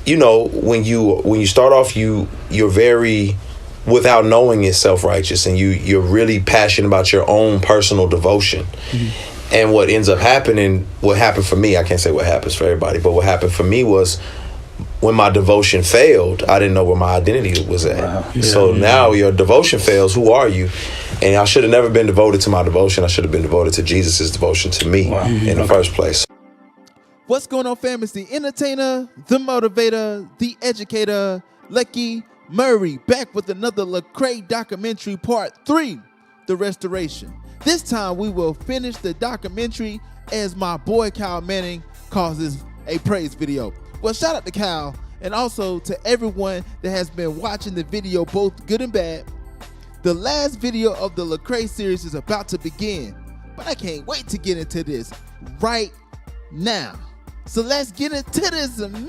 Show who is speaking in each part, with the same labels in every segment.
Speaker 1: you know, when you start off, you're very, without knowing it, self-righteous, and you're really passionate about your own personal devotion. And what ends up happening, what happened for me, I can't say what happens for everybody, but what happened for me was when my devotion failed, I didn't know where my identity was at. Wow. Yeah. So now your devotion fails, who are you? And I should have never been devoted to my devotion. I should have been devoted to Jesus' devotion to me in the first place.
Speaker 2: What's going on, fam? It's the entertainer, the motivator, the educator, Lucky Murray, back with another Lecrae documentary part 3, The Restoration. This time we will finish the documentary as my boy Kyle Manning causes a praise video. Well, shout out to Kyle and also to everyone that has been watching the video, both good and bad. The last video of the Lecrae series is about to begin, but I can't wait to get into this right now. So let's get into this, man.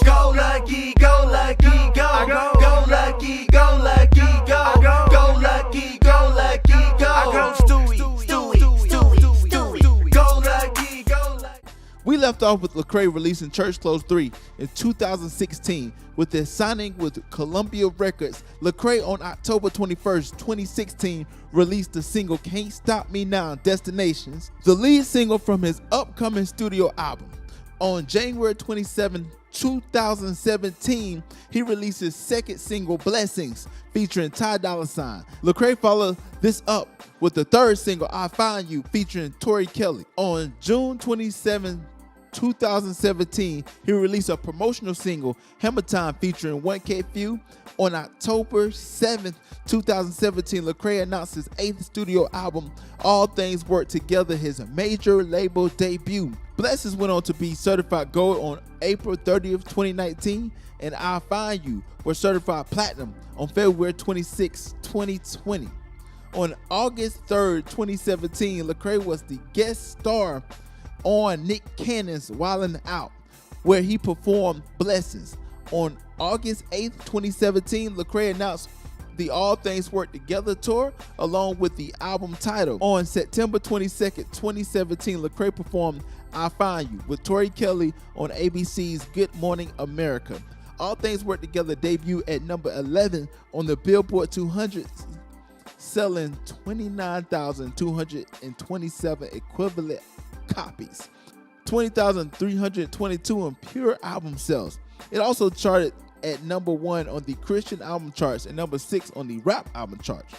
Speaker 3: Go Lucky, go Lucky, go. Go Lucky, go Lucky, go. Go Lucky, go Lucky, go. Go Stewie, go Lucky, go Lucky.
Speaker 2: We left off with Lecrae releasing Church Clothes 3 in 2016 with their signing with Columbia Records. Lecrae on October 21st, 2016 released the single Can't Stop Me Now, Destinations, the lead single from his upcoming studio album. On January 27, 2017, he released his second single, Blessings, featuring Ty Dolla $ign. Lecrae followed this up with the third single, I Find You, featuring Tori Kelly. On June 27, 2017, he released a promotional single, Hammer Time, featuring 1K Phew. On October 7th, 2017, Lecrae announced his 8th studio album, All Things Work Together, his major label debut. Blessings went on to be certified gold on April 30th, 2019, and I Find You were certified platinum on February 26, 2020. On August 3rd, 2017, Lecrae was the guest star on Nick Cannon's Wildin' Out, where he performed Blessings. On August 8th, 2017, Lecrae announced the All Things Work Together tour along with the album title. On September 22nd, 2017, Lecrae performed I Find You with Tori Kelly on ABC's Good Morning America. All Things Work Together debuted at number 11 on the Billboard 200, selling 29,227 equivalent copies, 20,322 in pure album sales. It also charted at number 1 on the Christian album charts and number 6 on the rap album charts.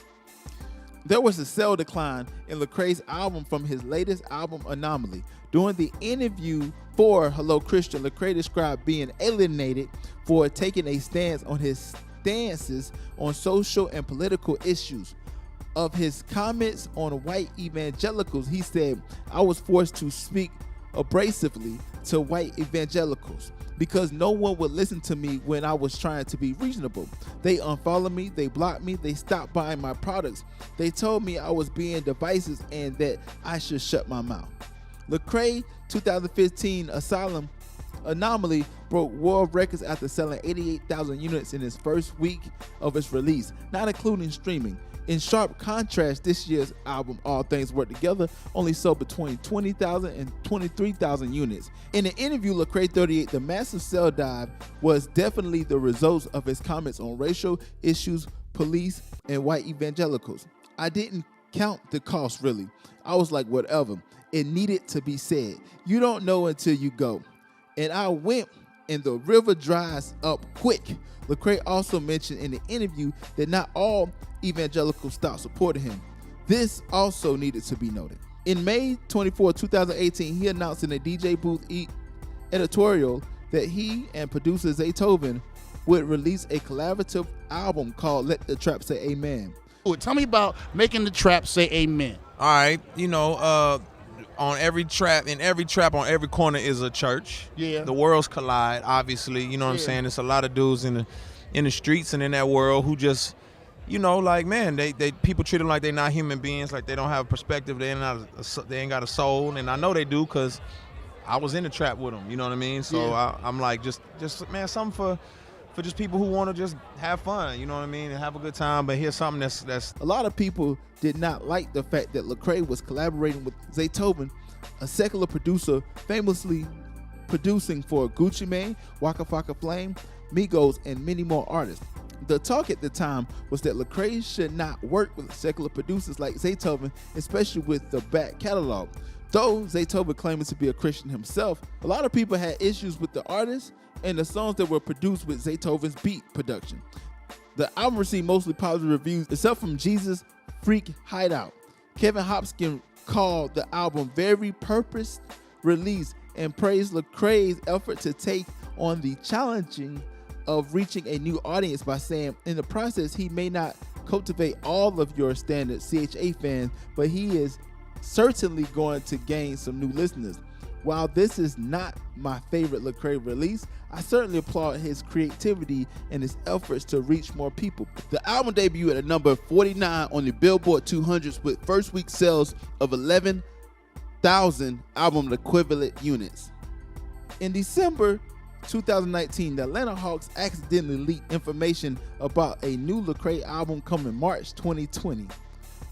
Speaker 2: There was a sale decline in Lecrae's album from his latest album, Anomaly. During the interview for Hello Christian, Lecrae described being alienated for taking a stance on his stances on social and political issues. Of his comments on white evangelicals, he said, I was forced to speak abrasively to white evangelicals because no one would listen to me when I was trying to be reasonable. They unfollowed me, they blocked me, they stopped buying my products. They told me I was being divisive and that I should shut my mouth. Lecrae 2015 Asylum Anomaly broke world records after selling 88,000 units in its first week of its release, not including streaming. In sharp contrast, this year's album, All Things Work Together, only sold between 20,000 and 23,000 units. In an interview, Lecrae 38, the massive sell dive was definitely the result of his comments on racial issues, police, and white evangelicals. I didn't count the cost, really. I was like, whatever. It needed to be said. You don't know until you go. And I went, and the river dries up quick. Lecrae also mentioned in the interview that not all evangelicals stopped supporting him. This also needed to be noted. In May 24, 2018, he announced in a DJ Booth editorial that he and producer Zaytoven would release a collaborative album called Let the Trap Say Amen.
Speaker 4: Tell me about making the trap say amen.
Speaker 5: All right, you know, on every trap, on every corner is a church.
Speaker 4: Yeah.
Speaker 5: The worlds collide, obviously. You know what I'm saying? There's a lot of dudes in the streets and in that world who just, you know, like, man, they people treat them like they're not human beings, like they don't have a perspective, they ain't got a soul, and I know they do because I was in the trap with them. You know what I mean? So I'm like, just man, something for just people who want to just have fun. You know what I mean? And have a good time. But here's something that's
Speaker 2: a lot of people did not like the fact that Lecrae was collaborating with Zaytoven, a secular producer famously producing for Gucci Mane, Waka Flocka Flame, Migos, and many more artists. The talk at the time was that Lecrae should not work with secular producers like Zaytoven, especially with the back catalog. Though Zaytoven claiming to be a Christian himself, a lot of people had issues with the artist and the songs that were produced with Zaytoven's beat production. The album received mostly positive reviews, except from Jesus Freak Hideout. Kevin Hopkins called the album very purpose release and praised Lecrae's effort to take on the challenging of reaching a new audience by saying, in the process, he may not cultivate all of your standard CHA fans, but he is certainly going to gain some new listeners. While this is not my favorite Lecrae release, I certainly applaud his creativity and his efforts to reach more people. The album debuted at number 49 on the Billboard 200s with first week sales of 11,000 album equivalent units. In December 2019, the Atlanta Hawks accidentally leaked information about a new Lecrae album coming March 2020.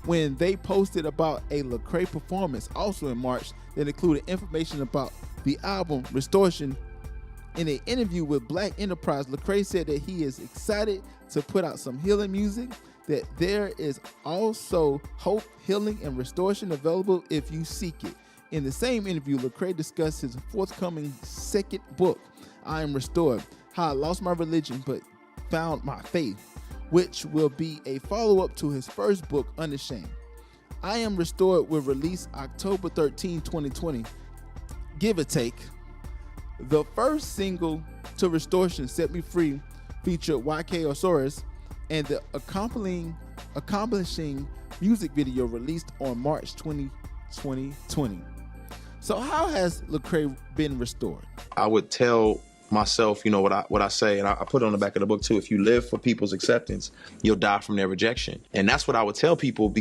Speaker 2: When they posted about a Lecrae performance also in March that included information about the album Restoration. In an interview with Black Enterprise, Lecrae said that he is excited to put out some healing music, that there is also hope, healing, and restoration available if you seek it. In the same interview, Lecrae discussed his forthcoming second book, I Am Restored, How I Lost My Religion but Found My Faith, which will be a follow-up to his first book, Unashamed. I Am Restored will release October 13, 2020. Give or take. The first single to Restoration, Set Me Free, featured YK Osiris, and the accomplishing music video released on March 20, 2020. So how has Lecrae been restored?
Speaker 1: I would tell myself, you know, what I say, and I put it on the back of the book too. If you live for people's acceptance, you'll die from their rejection. And that's what I would tell people,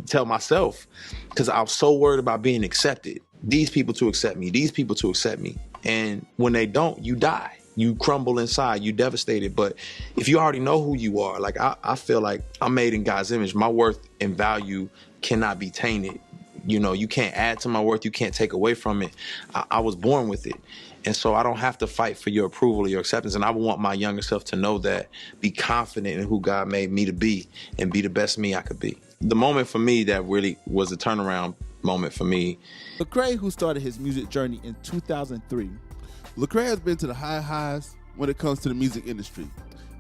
Speaker 1: tell myself, because I was so worried about being accepted. These people to accept me, these people to accept me. And when they don't, you die. You crumble inside, you devastated. But if you already know who you are, like I feel like I'm made in God's image. My worth and value cannot be tainted. You know, you can't add to my worth, you can't take away from it. I was born with it. And so I don't have to fight for your approval or your acceptance. And I want my younger self to know that, be confident in who God made me to be, and be the best me I could be. The moment for me that really was a turnaround moment for me.
Speaker 2: Lecrae, who started his music journey in 2003.
Speaker 6: Lecrae has been to the highs when it comes to the music industry.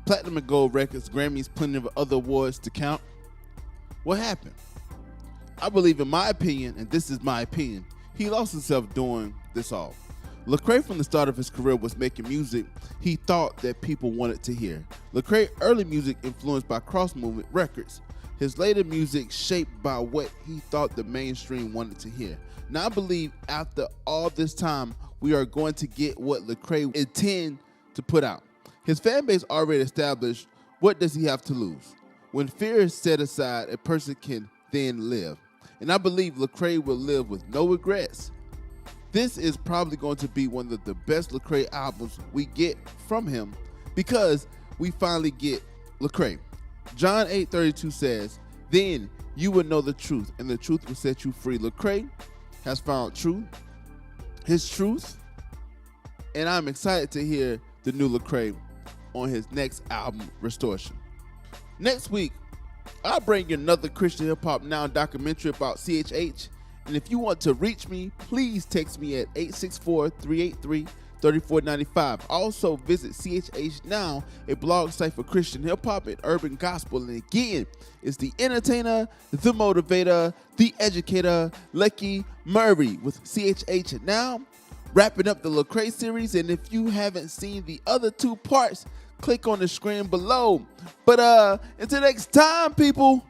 Speaker 6: Platinum and gold records, Grammys, plenty of other awards to count. What happened? I believe, in my opinion, and this is my opinion, he lost himself doing this all. Lecrae, from the start of his career, was making music he thought that people wanted to hear. Lecrae early music influenced by Cross Movement Records. His later music shaped by what he thought the mainstream wanted to hear. Now I believe after all this time, we are going to get what Lecrae intend to put out. His fan base already established. What does he have to lose? When fear is set aside, a person can then live. And I believe Lecrae will live with no regrets. This is probably going to be one of the best Lecrae albums we get from him, because we finally get Lecrae. John 8:32 says, then you will know the truth, and the truth will set you free. Lecrae has found truth, his truth, and I'm excited to hear the new Lecrae on his next album, Restoration. Next week, I'll bring you another Christian Hip Hop Now documentary about CHH. And if you want to reach me, please text me at 864-383-3495. Also visit CHH Now, a blog site for Christian hip hop and urban gospel. And again, it's the entertainer, the motivator, the educator, Lucky Murray with CHH Now, wrapping up the Lecrae series. And if you haven't seen the other two parts, click on the screen below. But until next time, people.